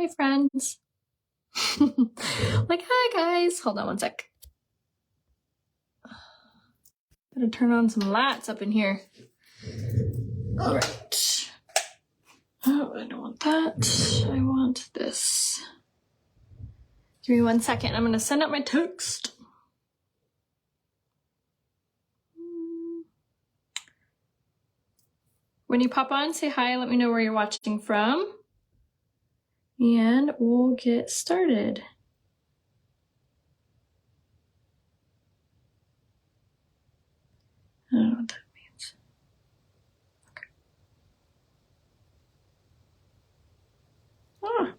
Hi, friends. Like, hi, guys. Hold on one sec. Gotta turn on some lights up in here. All right. Oh, I don't want that. I want this. Give me 1 second. I'm gonna send out my text. When you pop on, say hi. Let me know where you're watching from. And we'll get started. I don't know what that means. Okay. Ah.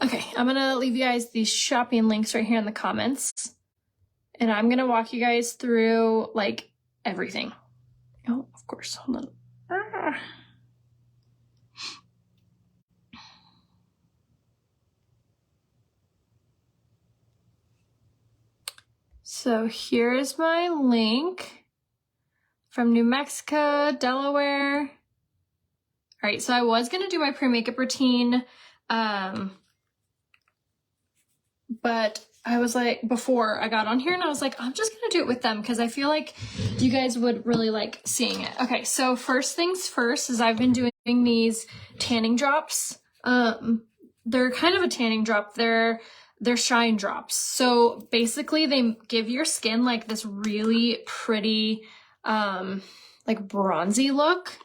Okay, I'm gonna leave you guys these shopping links right here in the comments. And I'm gonna walk you guys through like everything. Oh, of course, hold on. Ah. So here's my link from New Mexico, Delaware. All right, so I was gonna do my pre-makeup routine, but I was like, before I got on here and I was like, I'm just gonna do it with them because I feel like you guys would really like seeing it. Okay, so first things first is I've been doing these tanning drops. They're kind of a tanning drop. They're shine drops. So basically they give your skin like this really pretty, like bronzy look.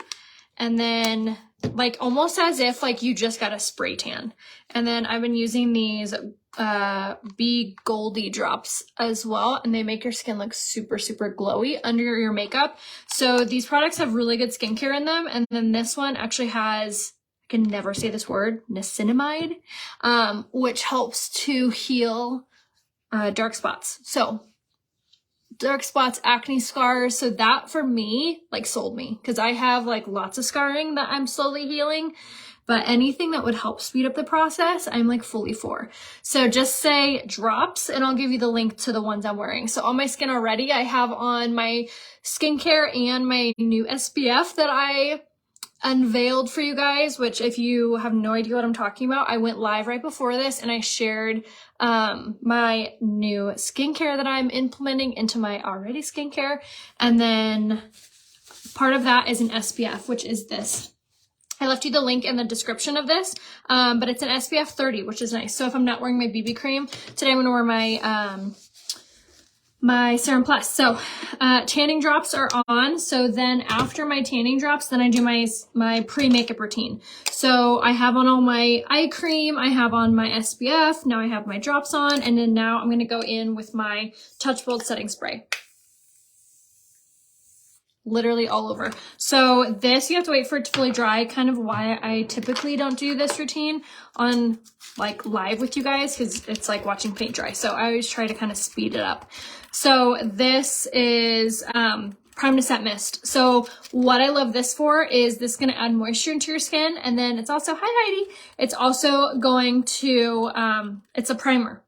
And then like almost as if like you just got a spray tan. And then I've been using these Be Goldy drops as well, and they make your skin look super glowy under your makeup. So these products have really good skincare in them. And then this one actually has, I can never say this word, niacinamide, which helps to heal dark spots. So dark spots, acne scars. So that for me, like sold me because I have like lots of scarring that I'm slowly healing, but anything that would help speed up the process, I'm like fully for. So just say drops and I'll give you the link to the ones I'm wearing. So on my skin already, I have on my skincare and my new SPF that I unveiled for you guys, which if you have no idea what I'm talking about, I went live right before this and I shared my new skincare that I'm implementing into my already skincare. And then part of that is an SPF, which is this. I left you the link in the description of this, but it's an SPF 30, which is nice. So if I'm not wearing my BB cream, today I'm gonna wear my my Serum Plus. So tanning drops are on. So then after my tanning drops, then I do my pre-makeup routine. So I have on all my eye cream, I have on my SPF, now I have my drops on, and then now I'm gonna go in with my Touch Bold setting spray. Literally all over. So this, you have to wait for it to fully dry, kind of why I typically don't do this routine on like live with you guys, because it's like watching paint dry. So I always try to kind of speed it up. So this is Prime to Set Mist. So what I love this for is this is going to add moisture into your skin. And then it's also, hi Heidi, it's also going to, it's a primer.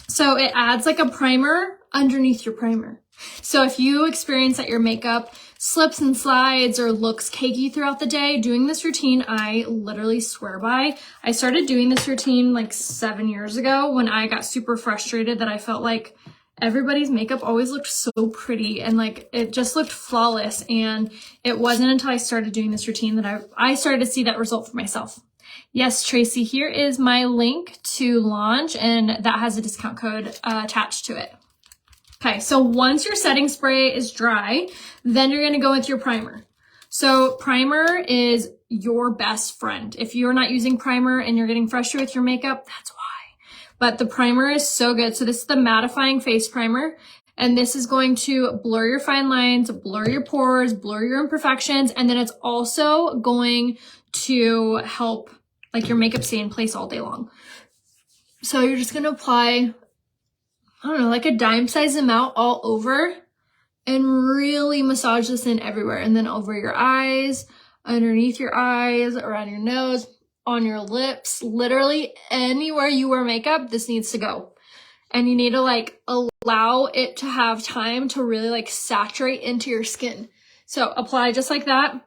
So it adds like a primer underneath your primer. So if you experience that your makeup slips and slides or looks cakey throughout the day, doing this routine, I literally swear by. I started doing this routine like 7 years ago when I got super frustrated that I felt like everybody's makeup always looked so pretty and like it just looked flawless. And it wasn't until I started doing this routine that I started to see that result for myself. Yes, Tracy, here is my link to launch and that has a discount code attached to it. Okay, so once your setting spray is dry, then you're gonna go with your primer. So primer is your best friend. If you're not using primer and you're getting frustrated with your makeup, that's why. But the primer is so good. So this is the mattifying face primer. And this is going to blur your fine lines, blur your pores, blur your imperfections. And then it's also going to help like your makeup stay in place all day long. So you're just gonna apply, I don't know, like a dime size amount all over and really massage this in everywhere. And then over your eyes, underneath your eyes, around your nose, on your lips, literally anywhere you wear makeup, this needs to go. And you need to like allow it to have time to really like saturate into your skin. So apply just like that.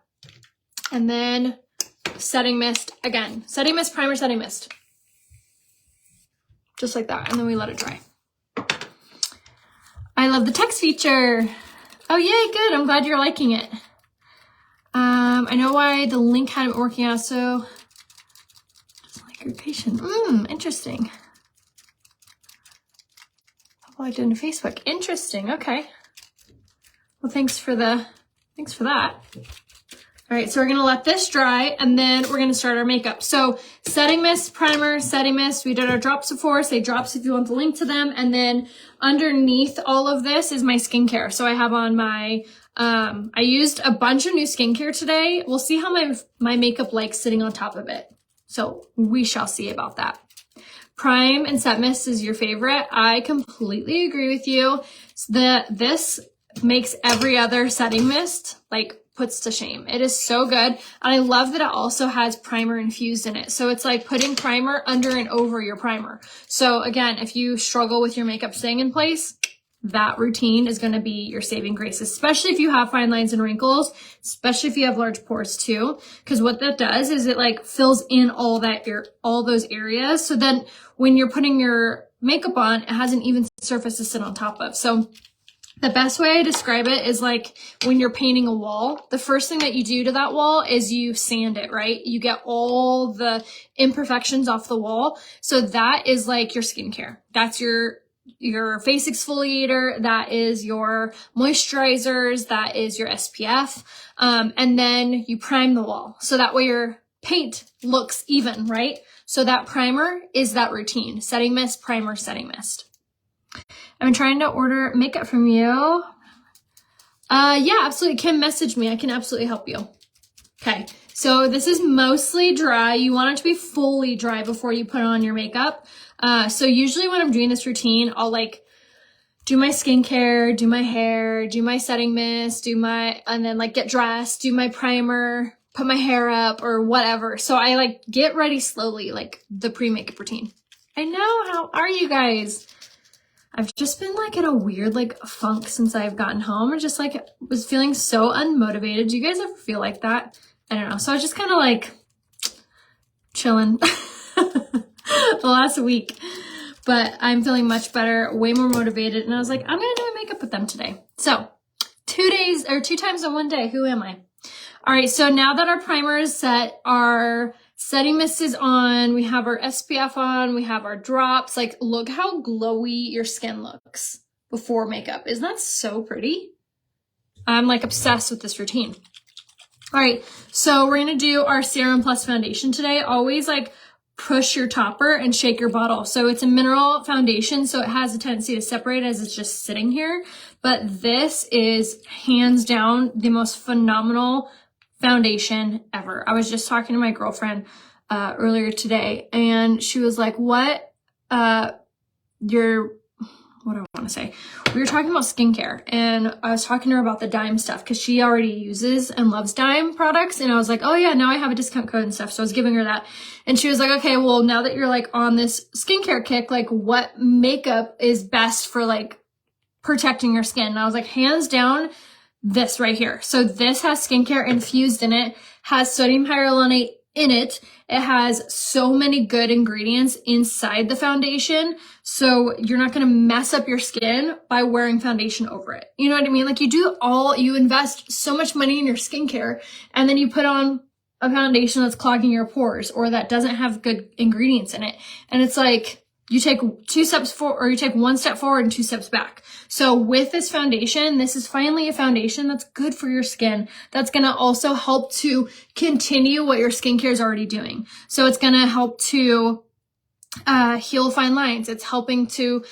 And then setting mist again. Setting mist, primer, setting mist. Just like that. And then we let it dry. I love the text feature. Oh, yay, good. I'm glad you're liking it. I know why the link hadn't been working out, so just like your patient. Interesting. How I did in Facebook. Interesting. Okay. Well, thanks for that. All right, so we're gonna let this dry and then we're gonna start our makeup. So setting mist, primer, setting mist. We did our drops before, say drops if you want the link to them. And then underneath all of this is my skincare. So I have on my, I used a bunch of new skincare today. We'll see how my makeup likes sitting on top of it. So we shall see about that. Prime and set mist is your favorite. I completely agree with you. This makes every other setting mist like puts to shame. It is so good. And I love that it also has primer infused in it. So it's like putting primer under and over your primer. So again, if you struggle with your makeup staying in place, that routine is going to be your saving grace, especially if you have fine lines and wrinkles, especially if you have large pores too. Because what that does is it like fills in all those areas. So then when you're putting your makeup on, it has an even surface to sit on top of. So the best way I describe it is like when you're painting a wall, the first thing that you do to that wall is you sand it, right? You get all the imperfections off the wall. So that is like your skincare. That's your face exfoliator. That is your moisturizers. That is your SPF. And then you prime the wall. So that way your paint looks even, right? So that primer is that routine. Setting mist, primer, setting mist. I've been trying to order makeup from you. Yeah, absolutely. Kim, message me. I can absolutely help you. Okay, so this is mostly dry. You want it to be fully dry before you put on your makeup. So usually when I'm doing this routine, I'll like do my skincare, do my hair, do my setting mist, and then like get dressed, do my primer, put my hair up or whatever. So I like get ready slowly, like the pre-makeup routine. I know. How are you guys? I've just been like in a weird like funk since I've gotten home. I just like was feeling so unmotivated. Do you guys ever feel like that? I don't know. So I was just kind of like chilling the last week, but I'm feeling much better, way more motivated. And I was like, I'm going to do my makeup with them today. So 2 times in one day. Who am I? All right. So now that our primer is set, our setting mist is on, we have our SPF on, we have our drops. Like, look how glowy your skin looks before makeup. Isn't that so pretty? I'm like obsessed with this routine. All right, so we're gonna do our serum plus foundation today. Always like push your topper and shake your bottle. So it's a mineral foundation, so it has a tendency to separate as it's just sitting here. But this is hands down the most phenomenal foundation ever. I was just talking to my girlfriend earlier today, and she was like, what do I want to say? We were talking about skincare, and I was talking to her about the Dime stuff because she already uses and loves Dime products. And I was like, oh yeah, now I have a discount code and stuff. So I was giving her that. And she was like, okay, well, now that you're like on this skincare kick, like what makeup is best for like protecting your skin? And I was like, hands down, this right here. So this has skincare infused in it, has sodium hyaluronate in it. It has so many good ingredients inside the foundation. So you're not going to mess up your skin by wearing foundation over it. You know what I mean? Like you invest so much money in your skincare and then you put on a foundation that's clogging your pores or that doesn't have good ingredients in it. And it's like, you take 2 steps forward, or you take 1 step forward and 2 steps back. So with this foundation, this is finally a foundation that's good for your skin. That's going to also help to continue what your skincare is already doing. So it's going to help to heal fine lines. It's helping to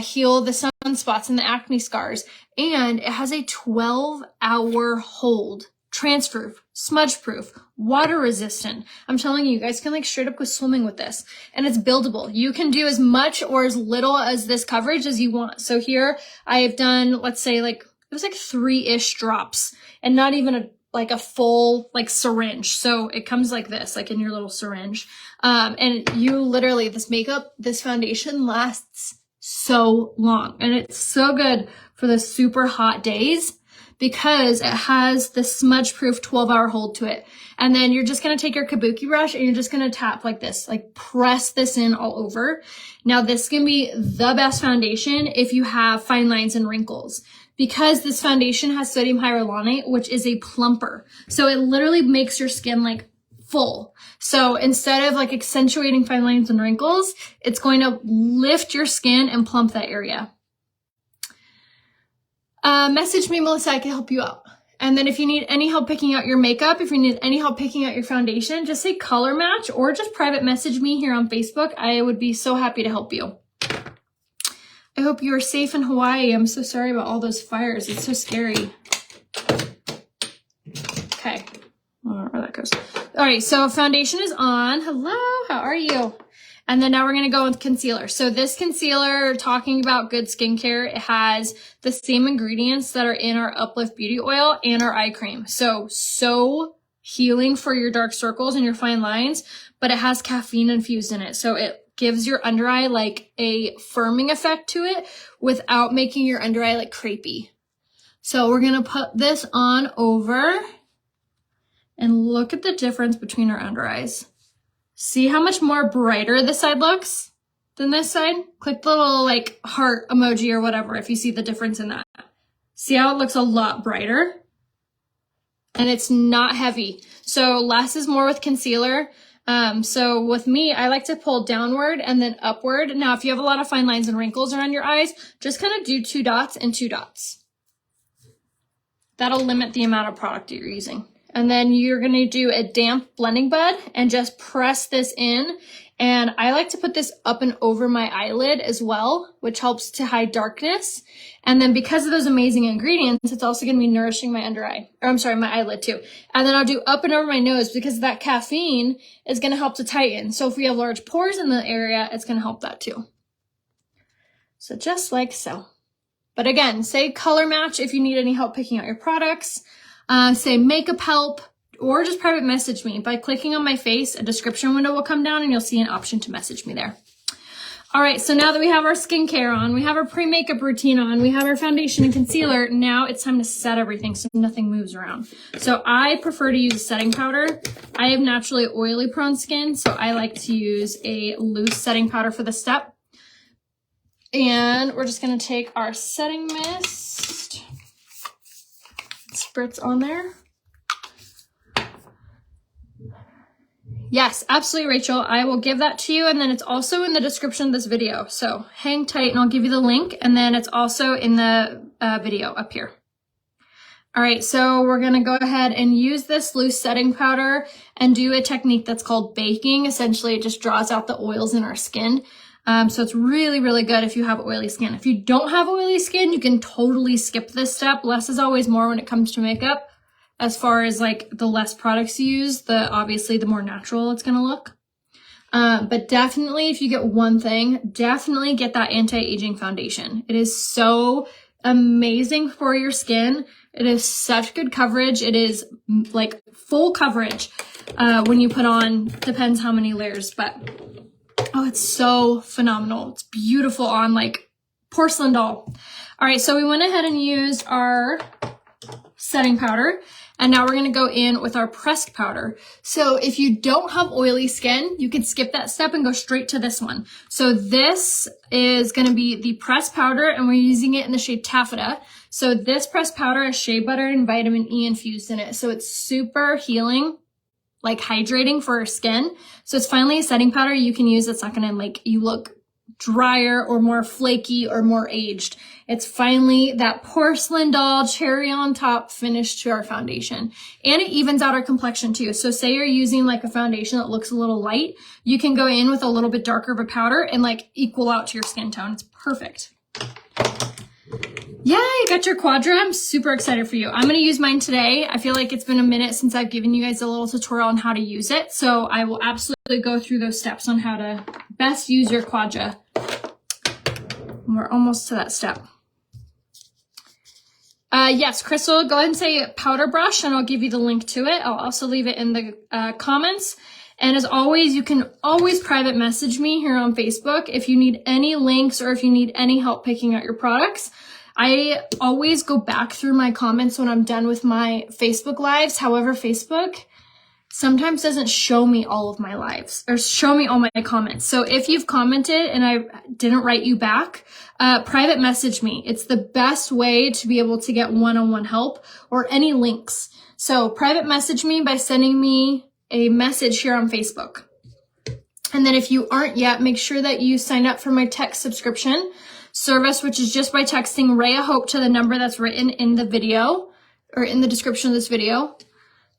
heal the sunspots and the acne scars. And it has a 12-hour hold. Transfer, smudge proof, water resistant. I'm telling you, you guys can like straight up go swimming with this, and it's buildable. You can do as much or as little as this coverage as you want. So here I have done, let's say like, it was like 3-ish drops and not even a full like syringe. So it comes like this, like in your little syringe. And you literally, this foundation lasts so long. And it's so good for the super hot days because it has the smudge proof 12-hour hold to it. And then you're just going to take your kabuki brush and you're just going to tap like this, like press this in all over. Now this can be the best foundation if you have fine lines and wrinkles, because this foundation has sodium hyaluronate, which is a plumper. So it literally makes your skin like full. So instead of like accentuating fine lines and wrinkles, it's going to lift your skin and plump that area. Message me, Melissa, I can help you out. And then if you need any help picking out your makeup, if you need any help picking out your foundation, just say color match or just private message me here on Facebook. I would be so happy to help you. I hope you are safe in Hawaii. I'm so sorry about all those fires. It's so scary. Okay, I don't know where that goes. All right, so foundation is on. Hello, how are you? And then now we're going to go with concealer. So this concealer, talking about good skincare, it has the same ingredients that are in our Uplift Beauty Oil and our eye cream. So healing for your dark circles and your fine lines, but it has caffeine infused in it. So it gives your under eye like a firming effect to it without making your under eye like crepey. So we're going to put this on over and look at the difference between our under eyes. See how much more brighter this side looks than this side? Click the little like heart emoji or whatever if you see the difference in that. See how it looks a lot brighter? And it's not heavy. So less is more with concealer. So with me, I like to pull downward and then upward. Now, if you have a lot of fine lines and wrinkles around your eyes, just kind of do 2 dots and 2 dots. That'll limit the amount of product you're using. And then you're going to do a damp blending bud and just press this in. And I like to put this up and over my eyelid as well, which helps to hide darkness. And then because of those amazing ingredients, it's also going to be nourishing my under eye, or I'm sorry, my eyelid too. And then I'll do up and over my nose because that caffeine is going to help to tighten. So if we have large pores in the area, it's going to help that too. So just like so. But again, say color match if you need any help picking out your products. Say makeup help, or just private message me. By clicking on my face, a description window will come down and you'll see an option to message me there. All right, so now that we have our skincare on, we have our pre-makeup routine on, we have our foundation and concealer, now it's time to set everything so nothing moves around. So I prefer to use a setting powder. I have naturally oily prone skin, so I like to use a loose setting powder for this step. And we're just gonna take our setting mist, spritz on there. Yes, absolutely, Rachel. I will give that to you, and then it's also in the description of this video. So hang tight, and I'll give you the link, and then it's also in the video up here. All right, so we're going to go ahead and use this loose setting powder and do a technique that's called baking. Essentially, it just draws out the oils in our skin. So it's really, really good if you have oily skin. If you don't have oily skin, you can totally skip this step. Less is always more when it comes to makeup. As far as like the less products you use, obviously the more natural it's gonna look. But definitely if you get one thing, definitely get that anti-aging foundation. It is so amazing for your skin. It is such good coverage. It is like full coverage when you put on, depends how many layers, but oh, it's so phenomenal. It's beautiful on like porcelain doll. All right, so we went ahead and used our setting powder. And now we're going to go in with our pressed powder. So if you don't have oily skin, you can skip that step and go straight to this one. So this is going to be the pressed powder, and we're using it in the shade Taffeta. So this pressed powder has shea butter and vitamin E infused in it. So it's super healing, like hydrating for our skin. So it's finally a setting powder you can use that's not going to make you look drier or more flaky or more aged. It's finally that porcelain doll cherry on top finish to our foundation. And it evens out our complexion too. So say you're using like a foundation that looks a little light, you can go in with a little bit darker of a powder and like equal out to your skin tone. It's perfect. Yeah, you got your Quadra. I'm super excited for you. I'm going to use mine today. I feel like it's been a minute since I've given you guys a little tutorial on how to use it. So I will absolutely go through those steps on how to best use your Quadra. We're almost to that step. Yes, Crystal, go ahead and say powder brush and I'll give you the link to it. I'll also leave it in the comments. And as always, you can always private message me here on Facebook if you need any links or if you need any help picking out your products. I always go back through my comments when I'm done with my Facebook lives. However, Facebook sometimes doesn't show me all of my lives or show me all my comments. So if you've commented and I didn't write you back, private message me. It's the best way to be able to get one-on-one help or any links. So private message me by sending me a message here on Facebook. And then if you aren't yet, make sure that you sign up for my text subscription service, which is just by texting Rhea Hope to the number that's written in the video or in the description of this video.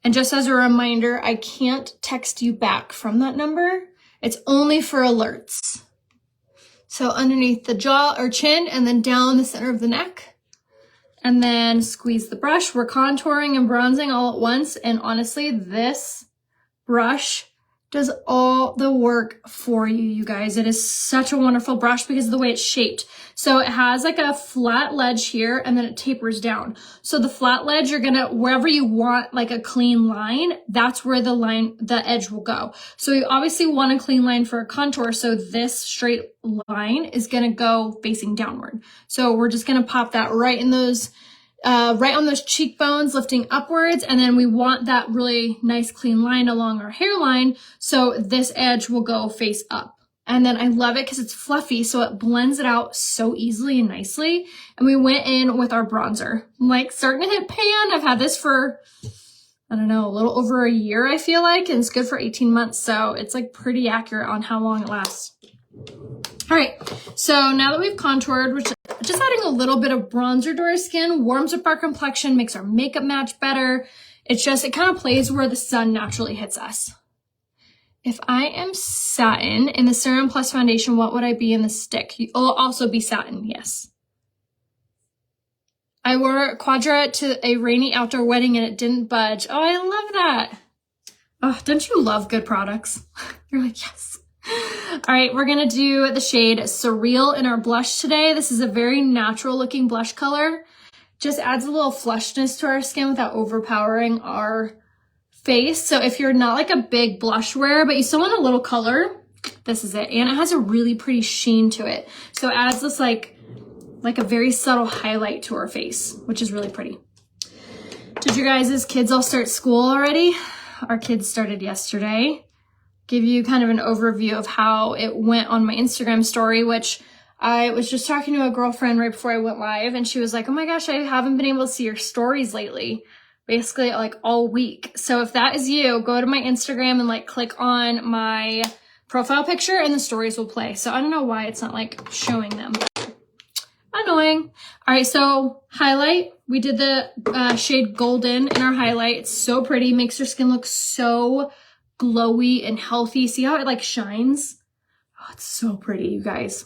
And just as a reminder, I can't text you back from that number. It's only for alerts. So underneath the jaw or chin and then down the center of the neck. And then squeeze the brush. We're contouring and bronzing all at once. And honestly, this brush does all the work for you, you guys. It is such a wonderful brush because of the way it's shaped. So it has like a flat ledge here and then it tapers down. So the flat ledge, you're gonna, wherever you want like a clean line, that's where the edge will go. So you obviously want a clean line for a contour. So this straight line is gonna go facing downward. So we're just gonna pop that right in those right on those cheekbones, lifting upwards. And then we want that really nice clean line along our hairline. So this edge will go face up. And then I love it because it's fluffy. So it blends it out so easily and nicely. And we went in with our bronzer. I'm like starting to hit pan. I've had this for, I don't know, a little over a year, I feel like. And it's good for 18 months. So it's like pretty accurate on how long it lasts. All right, so now that we've contoured, which just adding a little bit of bronzer to our skin warms up our complexion, makes our makeup match better. It kind of plays where the sun naturally hits us. If I am satin in the Serum Plus foundation, what would I be in the stick? You'll also be satin, yes. I wore Quadra to a rainy outdoor wedding and it didn't budge. Oh, I love that. Oh, don't you love good products? You're like, yes. All right, we're gonna do the shade Surreal in our blush today. This is a very natural looking blush color. Just adds a little flushness to our skin without overpowering our face. So if you're not like a big blush wearer, but you still want a little color, this is it. And it has a really pretty sheen to it. So it adds this like a very subtle highlight to our face, which is really pretty. Did your guys' kids all start school already? Our kids started yesterday. Give you kind of an overview of how it went on my Instagram story, which I was just talking to a girlfriend right before I went live, and she was like, oh my gosh, I haven't been able to see your stories lately, basically like all week. So if that is you, go to my Instagram and like click on my profile picture and the stories will play. So I don't know why it's not like showing them. Annoying. All right, so highlight. We did the shade Golden in our highlight. It's so pretty, makes your skin look so glowy and healthy. See how it like shines? Oh, it's so pretty, you guys.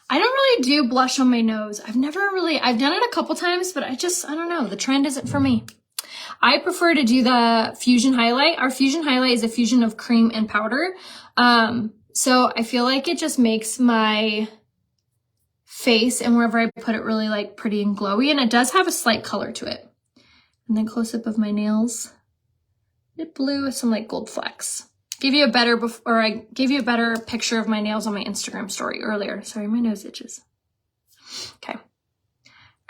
I don't really do blush on my nose. I've done it a couple times, but I don't know. The trend isn't for me. I prefer to do the Fusion highlight. Our Fusion highlight is a fusion of cream and powder. So I feel like it just makes my face and wherever I put it really like pretty and glowy, and it does have a slight color to it. And then close up of my nails. It blue with some like gold flecks. I gave you a better picture of my nails on my Instagram story earlier. Sorry, my nose itches. Okay.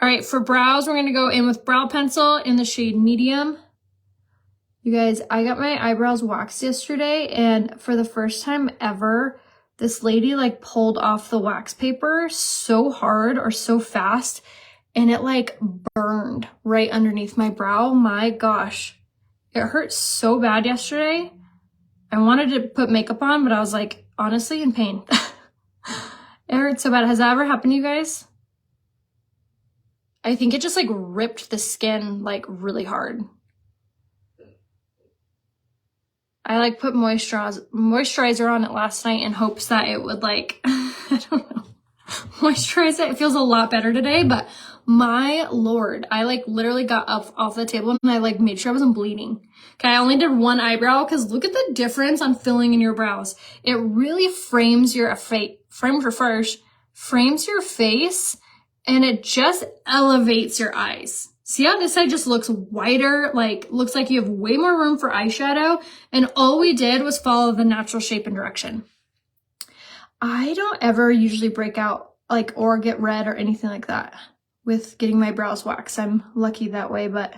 All right, for brows, we're going to go in with brow pencil in the shade Medium. You guys, I got my eyebrows waxed yesterday, and for the first time ever, this lady like pulled off the wax paper so hard or so fast, and it like burned right underneath my brow. My gosh. It hurt so bad yesterday. I wanted to put makeup on, but I was like, honestly, in pain. It hurt so bad. Has that ever happened to you guys? I think it just like ripped the skin like really hard. I like put moisturizer on it last night in hopes that it would like, I don't know, moisturize it. It feels a lot better today, but my Lord, I like literally got up off the table and I like made sure I wasn't bleeding. Okay, I only did one eyebrow because look at the difference on filling in your brows. It really frames your face, and it just elevates your eyes. See how this side just looks whiter, like looks like you have way more room for eyeshadow, and all we did was follow the natural shape and direction. I don't ever usually break out like or get red or anything like that with getting my brows waxed. I'm lucky that way, but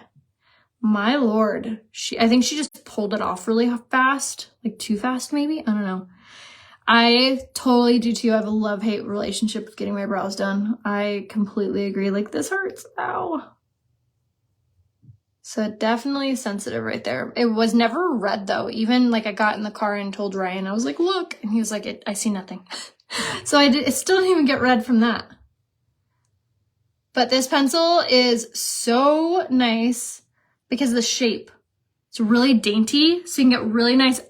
my lord, I think she just pulled it off really fast, like too fast maybe, I don't know. I totally do too. I have a love-hate relationship with getting my brows done. I completely agree. Like, this hurts. Ow. So definitely sensitive right there. It was never red though. Even like I got in the car and told Ryan, I was like, look, and he was like, I see nothing. So it still didn't even get red from that. But this pencil is so nice because of the shape. It's really dainty, so you can get really nice,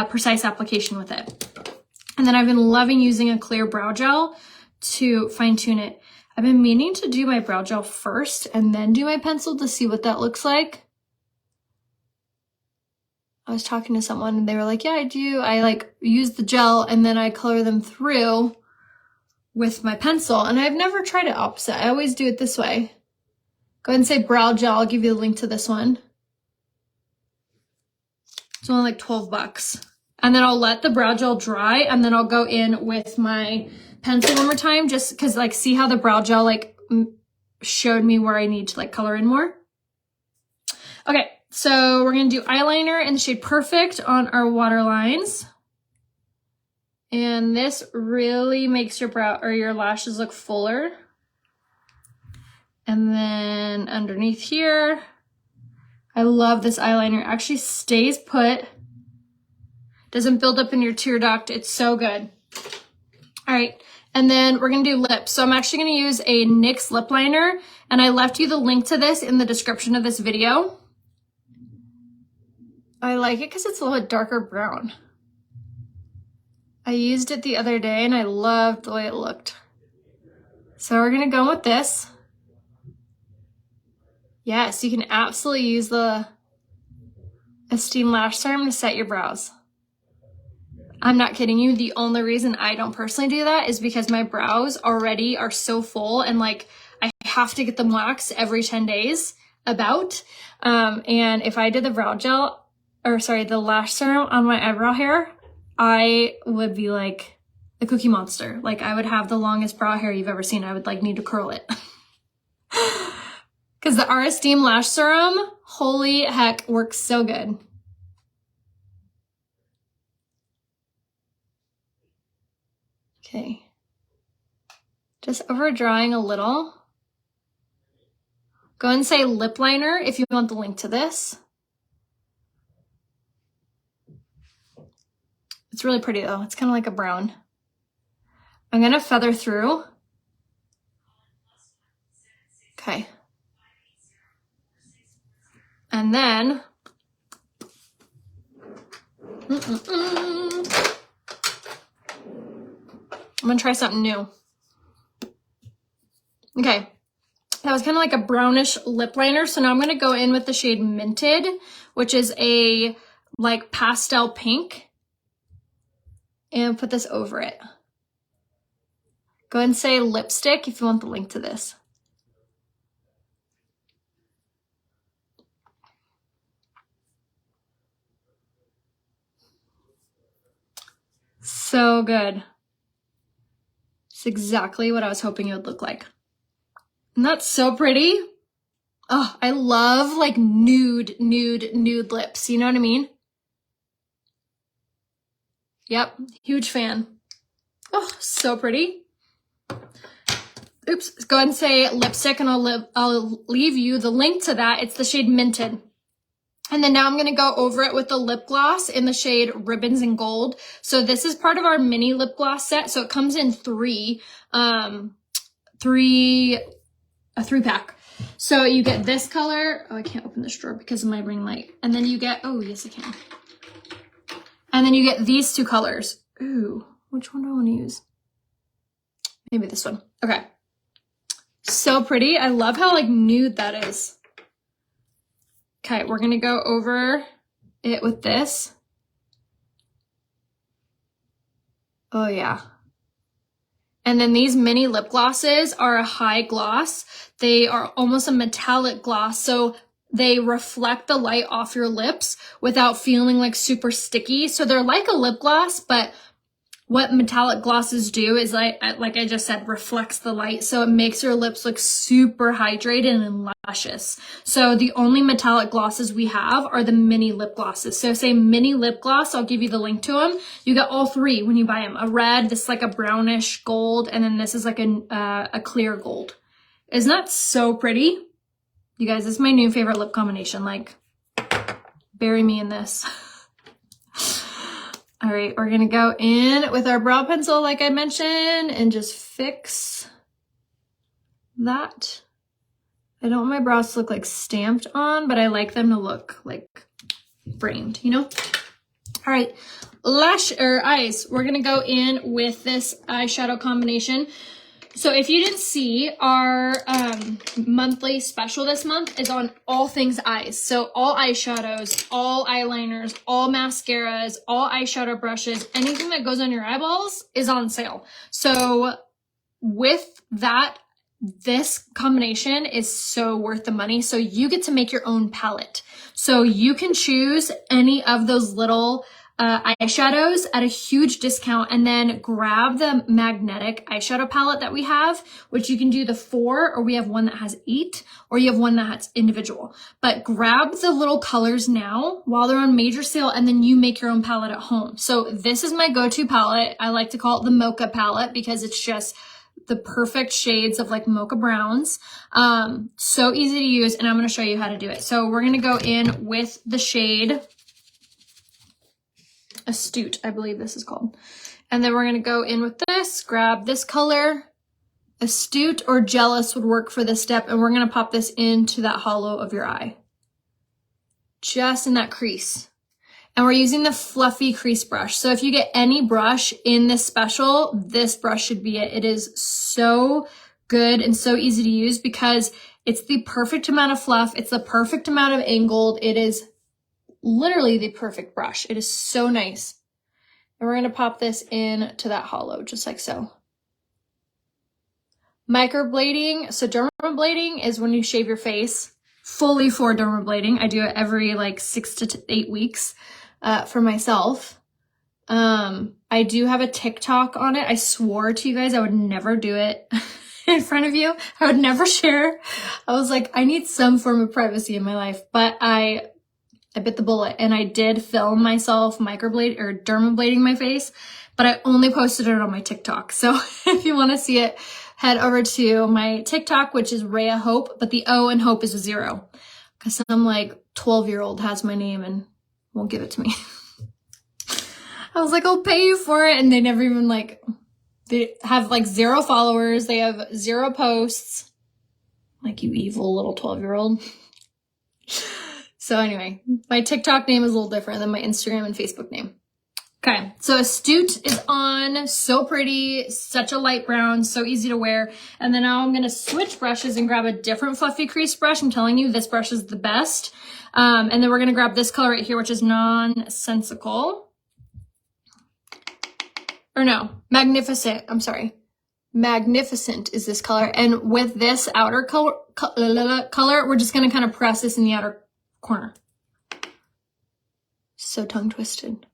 precise application with it. And then I've been loving using a clear brow gel to fine tune it. I've been meaning to do my brow gel first and then do my pencil to see what that looks like. I was talking to someone and they were like, yeah, I do. I like use the gel and then I color them through with my pencil. And I've never tried it opposite. I always do it this way. Go ahead and say brow gel. I'll give you the link to this one. It's only like 12 bucks. And then I'll let the brow gel dry and then I'll go in with my pencil one more time just because like see how the brow gel like showed me where I need to like color in more. Okay, so we're gonna do eyeliner in the shade Perfect on our waterlines. And this really makes your brow or your lashes look fuller. And then underneath here, I love this eyeliner. It actually stays put. Doesn't build up in your tear duct. It's so good. All right, and then we're gonna do lips. So I'm actually gonna use a NYX lip liner, and I left you the link to this in the description of this video. I like it because it's a little bit darker brown. I used it the other day and I loved the way it looked. So we're gonna go with this. Yes, you can absolutely use the Esteem Lash Serum to set your brows. I'm not kidding you. The only reason I don't personally do that is because my brows already are so full and like I have to get them waxed every 10 days about. And if I did the brow gel, or sorry, the lash serum on my eyebrow hair, I would be like a Cookie Monster. Like I would have the longest brow hair you've ever seen. I would like need to curl it. Because the Our Esteem Lash Serum, holy heck, works so good. Okay, just overdrawing a little. Go and say lip liner if you want the link to this. It's really pretty though. It's kind of like a brown. I'm gonna feather through. Okay. And then, I'm gonna try something new. Okay, that was kind of like a brownish lip liner. So now I'm gonna go in with the shade Minted, which is a like pastel pink, and put this over it. Go ahead and say lipstick if you want the link to this. So good. It's exactly what I was hoping it would look like. And that's so pretty. Oh, I love like nude lips. You know what I mean? Yep, huge fan. Oh, so pretty. Oops, go ahead and say lipstick and I'll leave you the link to that. It's the shade Minted. And then now I'm gonna go over it with the lip gloss in the shade Ribbons and Gold. So this is part of our mini lip gloss set. So it comes in a 3-pack. So you get this color. Oh, I can't open this drawer because of my ring light. And then you get, oh yes I can. And then you get these 2 colors. Ooh, which one do I wanna use? Maybe this one. Okay. So pretty. I love how like nude that is. Okay, we're gonna go over it with this. Oh yeah. And then these mini lip glosses are a high gloss. They are almost a metallic gloss, so they reflect the light off your lips without feeling like super sticky. So they're like a lip gloss, but what metallic glosses do is, like I just said, reflects the light. So it makes your lips look super hydrated and luscious. So the only metallic glosses we have are the mini lip glosses. So say mini lip gloss, I'll give you the link to them. You get all three when you buy them. A red, this is like a brownish gold, and then this is like a clear gold. Isn't that so pretty? You guys, this is my new favorite lip combination. Like, bury me in this. All right, we're gonna go in with our brow pencil, like I mentioned, and just fix that. I don't want my brows to look like stamped on, but I like them to look like framed, you know? All right, eyes. We're gonna go in with this eyeshadow combination. So if you didn't see, our monthly special this month is on all things eyes. So all eyeshadows, all eyeliners, all mascaras, all eyeshadow brushes, anything that goes on your eyeballs is on sale. So with that, this combination is so worth the money. So you get to make your own palette. So you can choose any of those little eyeshadows at a huge discount, and then grab the magnetic eyeshadow palette that we have, which you can do the 4, or we have one that has 8, or you have one that has individual. But grab the little colors now while they're on major sale, and then you make your own palette at home. So this is my go-to palette. I like to call it the mocha palette because it's just the perfect shades of like mocha browns. So easy to use, and I'm going to show you how to do it. So we're going to go in with the shade Astute, I believe this is called. And then we're going to go in with this, grab this color. Astute or Jealous would work for this step, and we're going to pop this into that hollow of your eye. Just in that crease. And we're using the fluffy crease brush. So if you get any brush in this special, this brush should be it. It is so good and so easy to use because it's the perfect amount of fluff. It's the perfect amount of angled. It is literally the perfect brush. It is so nice. And we're going to pop this in to that hollow, just like so. Microblading. So dermablading is when you shave your face. Fully for dermablading. I do it every like 6 to 8 weeks for myself. I do have a TikTok on it. I swore to you guys I would never do it in front of you. I would never share. I was like, I need some form of privacy in my life, but I bit the bullet, and I did film myself microblade or dermablading my face, but I only posted it on my TikTok. So if you want to see it, head over to my TikTok, which is Rhea Hope, but the O in Hope is a 0 because some like 12-year-old has my name and won't give it to me. I was like, I'll pay you for it. And they never even they have like 0 followers. They have 0 posts. Like, you evil little 12-year-old. So anyway, my TikTok name is a little different than my Instagram and Facebook name. Okay, so Astute is on. So pretty, such a light brown, so easy to wear. And then now I'm going to switch brushes and grab a different fluffy crease brush. I'm telling you, this brush is the best. And then we're going to grab this color right here, which is Nonsensical. Or no, Magnificent. I'm sorry. Magnificent is this color. And with this outer color, we're just going to kind of press this in the outer corner. So tongue twisted.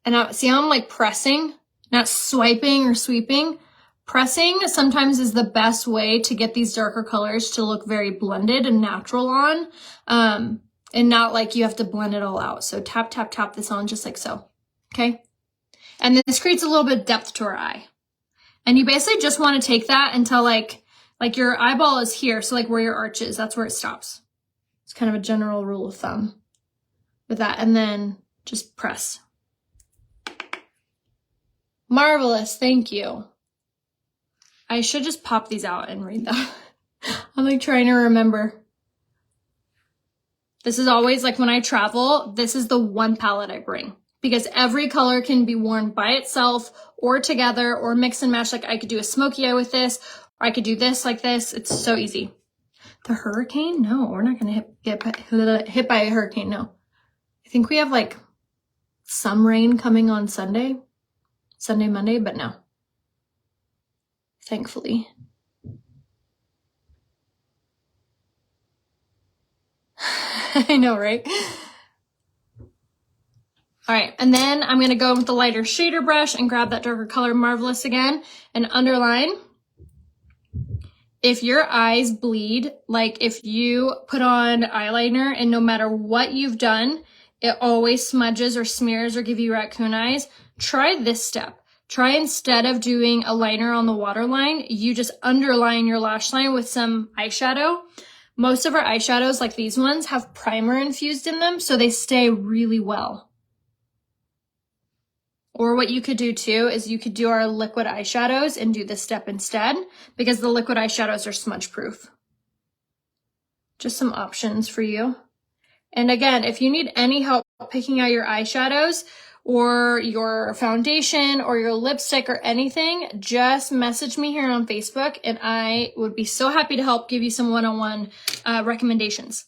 And now, see how I'm like pressing, not swiping or sweeping? Pressing sometimes is the best way to get these darker colors to look very blended and natural on. And not like you have to blend it all out. So tap, tap, tap this on just like so. Okay. And this creates a little bit of depth to our eye. And you basically just want to take that until like your eyeball is here. So like where your arch is, that's where it stops. It's kind of a general rule of thumb with that. And then just press. Marvelous. Thank you. I should just pop these out and read them. I'm like trying to remember. This is always like when I travel, this is the one palette I bring because every color can be worn by itself or together or mix and match. Like I could do a smoky eye with this, or I could do this like this. It's so easy. The hurricane? No, we're not going to get hit by a hurricane. No. I think we have like some rain coming on Sunday, Monday, but no. thankfully. I know, right? All right, and then I'm gonna go with the lighter shader brush and grab that darker color, Marvelous again, and underline. If your eyes bleed, like if you put on eyeliner and no matter what you've done, it always smudges or smears or give you raccoon eyes, try this step. Try, instead of doing a liner on the waterline, you just underline your lash line with some eyeshadow. Most of our eyeshadows, like these ones, have primer infused in them, so they stay really well. Or what you could do too is you could do our liquid eyeshadows and do this step instead, because the liquid eyeshadows are smudge proof. Just some options for you. And again, if you need any help picking out your eyeshadows or your foundation or your lipstick or anything, just message me here on Facebook and I would be so happy to help give you some one-on-one recommendations.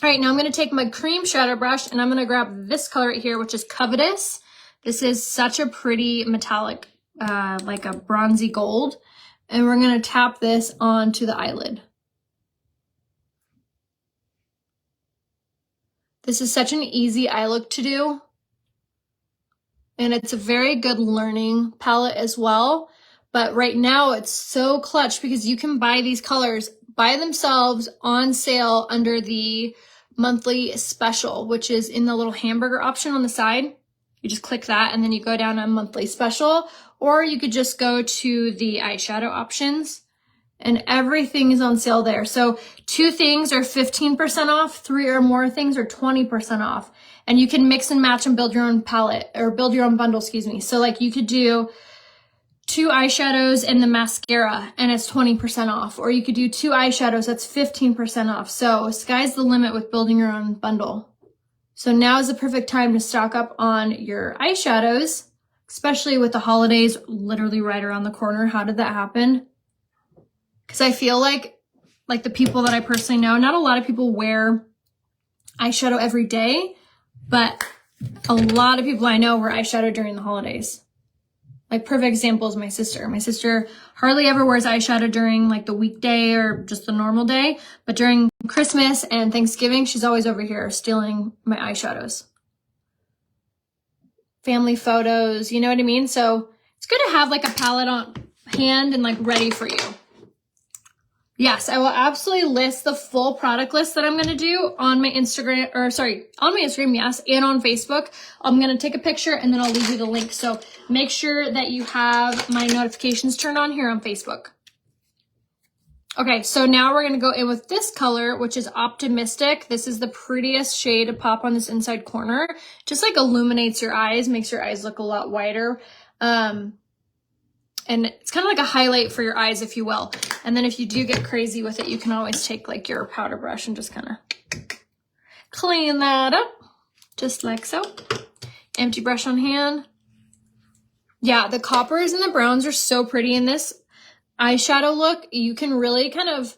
All right, now I'm gonna take my cream shadow brush and I'm gonna grab this color right here, which is Covetous. This is such a pretty metallic, like a bronzy gold. And we're gonna tap this onto the eyelid. This is such an easy eye look to do. And it's a very good learning palette as well. But right now it's so clutch because you can buy these colors by themselves on sale under the monthly special, which is in the little hamburger option on the side. You just click that and then you go down on monthly special, or you could just go to the eyeshadow options and everything is on sale there. So 2 things are 15% off, 3 or more things are 20% off. And you can mix and match and build your own palette or build your own bundle, excuse me. So like you could do 2 eyeshadows and the mascara and it's 20% off, or you could do 2 eyeshadows, that's 15% off. So sky's the limit with building your own bundle. So now is the perfect time to stock up on your eyeshadows, especially with the holidays literally right around the corner. How did that happen? Because I feel like the people that I personally know, not a lot of people wear eyeshadow every day, but a lot of people I know wear eyeshadow during the holidays. Like perfect example is my sister. My sister hardly ever wears eyeshadow during like the weekday or just the normal day, but during Christmas and Thanksgiving, she's always over here stealing my eyeshadows. Family photos, you know what I mean? So it's good to have like a palette on hand and like ready for you. Yes, I will absolutely list the full product list that I'm going to do on my Instagram, on my Instagram, yes, and on Facebook. I'm going to take a picture and then I'll leave you the link. So make sure that you have my notifications turned on here on Facebook. Okay, so now we're going to go in with this color, which is Optimistic. This is the prettiest shade to pop on this inside corner. Just like illuminates your eyes, makes your eyes look a lot wider. And it's kind of like a highlight for your eyes, if you will. And then if you do get crazy with it, you can always take like your powder brush and just kind of clean that up, just like so. Empty brush on hand. Yeah, the coppers and the browns are so pretty in this eyeshadow look. You can really kind of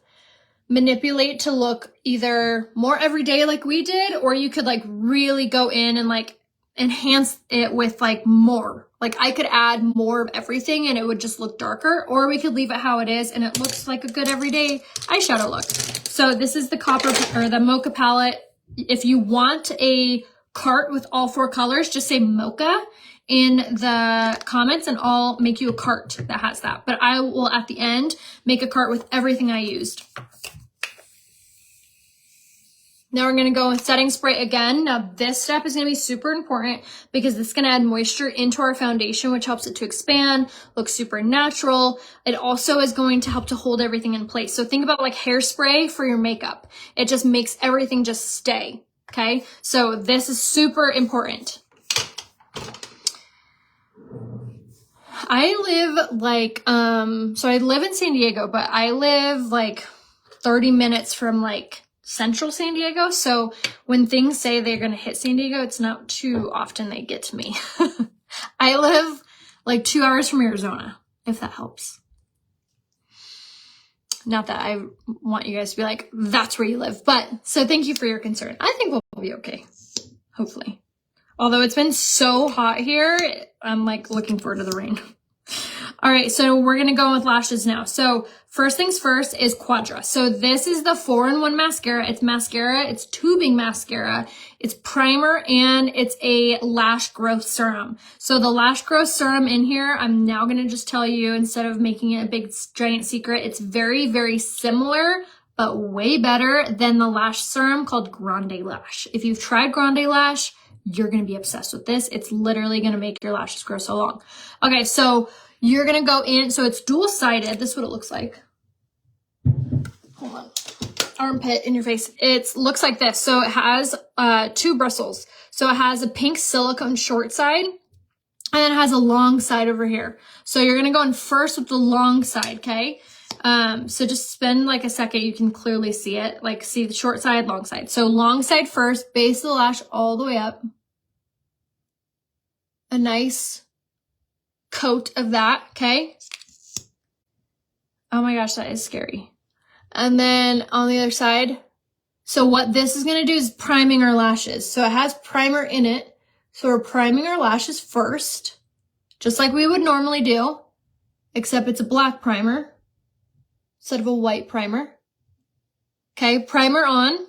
manipulate to look either more everyday like we did, or you could like really go in and like enhance it with like more. Like I could add more of everything and it would just look darker, or we could leave it how it is and it looks like a good everyday eyeshadow look. So this is the copper or the mocha palette. If you want a cart with all 4 colors, just say mocha in the comments and I'll make you a cart that has that. But I will at the end make a cart with everything I used. Now we're going to go with setting spray again. Now this step is going to be super important because it's going to add moisture into our foundation, which helps it to expand, look super natural. It also is going to help to hold everything in place. So think about like hairspray for your makeup. It just makes everything just stay. Okay. So this is super important. I live like, so I live in San Diego, but I live like 30 minutes from like central San Diego. So when things say they're going to hit San Diego, it's not too often they get to me. I live like 2 hours from Arizona, if that helps. Not that I want you guys to be like, that's where you live. But so thank you for your concern. I think we'll be okay. Hopefully. Although it's been so hot here, I'm like looking forward to the rain. All right, so we're gonna go with lashes now. So first things first is Quadra. So this is the 4-in-1 mascara. It's mascara, it's tubing mascara, it's primer, and it's a lash growth serum. So the lash growth serum in here, I'm now gonna just tell you, instead of making it a big giant secret, it's very, very similar, but way better than the lash serum called Grande Lash. If you've tried Grande Lash, you're gonna be obsessed with this. It's literally gonna make your lashes grow so long. Okay, so you're gonna go in, so it's dual-sided. This is what it looks like. Hold on. Armpit in your face. It looks like this. So it has 2 bristles. So it has a pink silicone short side, and then it has a long side over here. So you're gonna go in first with the long side, okay? So just spend like a second, you can clearly see it. Like, see the short side, long side. So long side first, base of the lash all the way up. A nice coat of that, okay? Oh my gosh, that is scary. And then on the other side, so what this is gonna do is priming our lashes. So it has primer in it. So we're priming our lashes first, just like we would normally do, except it's a black primer instead of a white primer. Okay, primer on.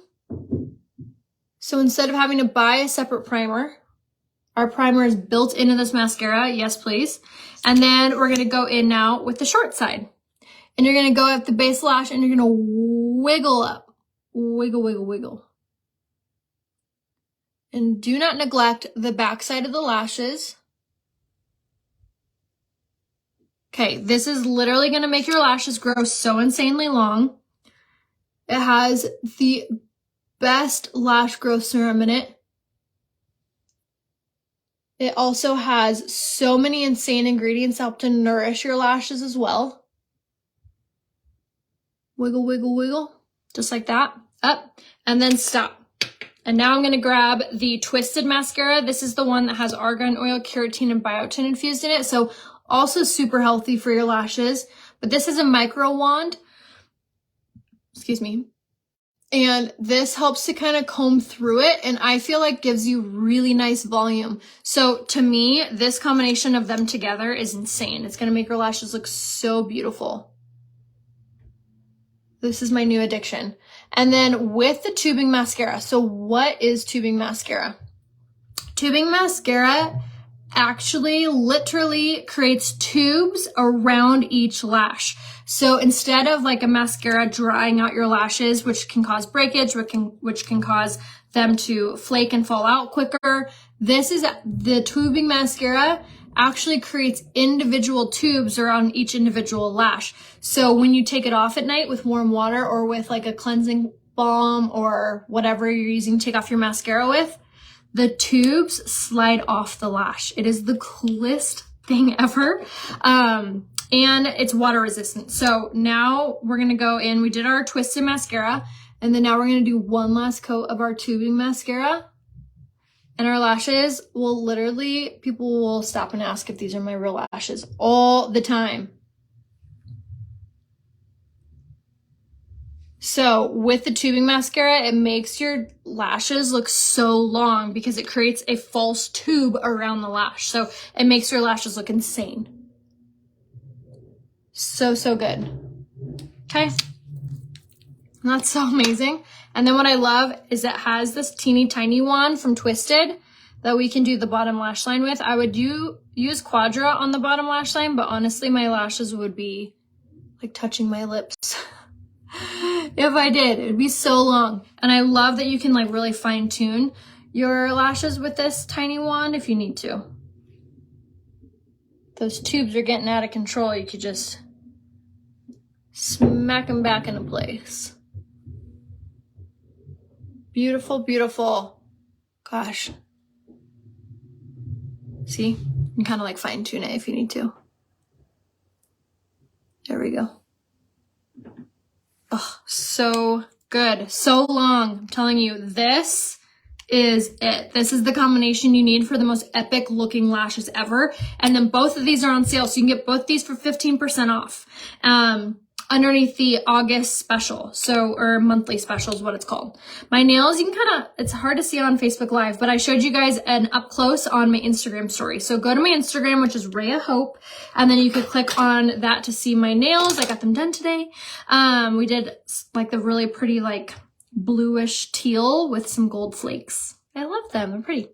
So instead of having to buy a separate primer, our primer is built into this mascara. Yes, please. And then we're gonna go in now with the short side. And you're gonna go up the base lash and you're gonna wiggle up. Wiggle, wiggle, wiggle. And do not neglect the back side of the lashes. Okay, this is literally gonna make your lashes grow so insanely long. It has the best lash growth serum in it. It also has so many insane ingredients that help to nourish your lashes as well. Wiggle, wiggle, wiggle. Just like that. Up. And then stop. And now I'm going to grab the Twisted mascara. This is the one that has argan oil, keratin, and biotin infused in it. So also super healthy for your lashes. But this is a micro wand. Excuse me. And this helps to kind of comb through it, and I feel like gives you really nice volume. So to me, this combination of them together is insane. It's going to make your lashes look so beautiful. This is my new addiction. And then with the tubing mascara. So what is tubing mascara? Tubing mascara actually literally creates tubes around each lash. So instead of like a mascara drying out your lashes, which can cause breakage, which can cause them to flake and fall out quicker, the tubing mascara actually creates individual tubes around each individual lash. So when you take it off at night with warm water or with like a cleansing balm or whatever you're using to take off your mascara with, the tubes slide off the lash. It is the coolest thing ever. And it's water resistant. So now we're going to go in. We did our Twisted mascara. And then now we're going to do one last coat of our tubing mascara. And our lashes will literally, people will stop and ask if these are my real lashes all the time. So with the tubing mascara, it makes your lashes look so long because it creates a false tube around the lash. So it makes your lashes look insane. So, so good. Okay. That's so amazing. And then what I love is it has this teeny tiny wand from Twisted that we can do the bottom lash line with. I would use Quadra on the bottom lash line, but honestly, my lashes would be like touching my lips. If I did, it would be so long. And I love that you can like really fine tune your lashes with this tiny wand if you need to. Those tubes are getting out of control. You could just smack them back into place. Beautiful, beautiful. Gosh. See? You can kind of like fine tune it if you need to. There we go. Oh, so good. So long. I'm telling you, this is it. This is the combination you need for the most epic looking lashes ever. And then both of these are on sale. So you can get both these for 15% off. underneath the August special, or monthly special is what it's called. My nails, you can it's hard to see on Facebook Live, but I showed you guys an up close on my Instagram story. So go to my Instagram, which is Rhea Hope, and then you could click on that to see my nails. I got them done today. We did like the really pretty like bluish teal with some gold flakes. I love them, they're pretty.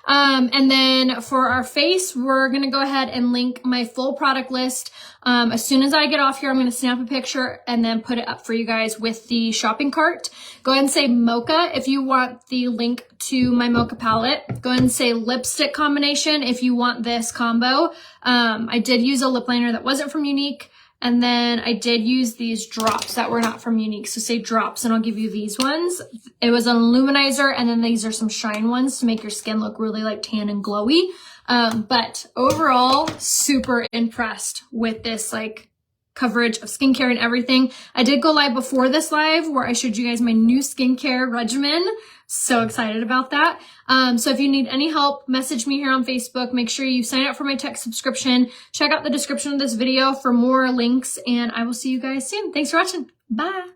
And then for our face, we're going to go ahead and link my full product list. As soon as I get off here, I'm going to snap a picture and then put it up for you guys with the shopping cart. Go ahead and say Mocha if you want the link to my Mocha palette. Go ahead and say lipstick combination if you want this combo. I did use a lip liner that wasn't from Younique. And then I did use these drops that were not from Younique. So say drops and I'll give you these ones. It was an illuminizer, and then these are some shine ones to make your skin look really like tan and glowy. But overall, super impressed with this like coverage of skincare and everything. I did go live before this live where I showed you guys my new skincare regimen. So excited about that. So if you need any help, message me here on Facebook. Make sure you sign up for my tech subscription. Check out the description of this video for more links, and I will see you guys soon. Thanks for watching. Bye.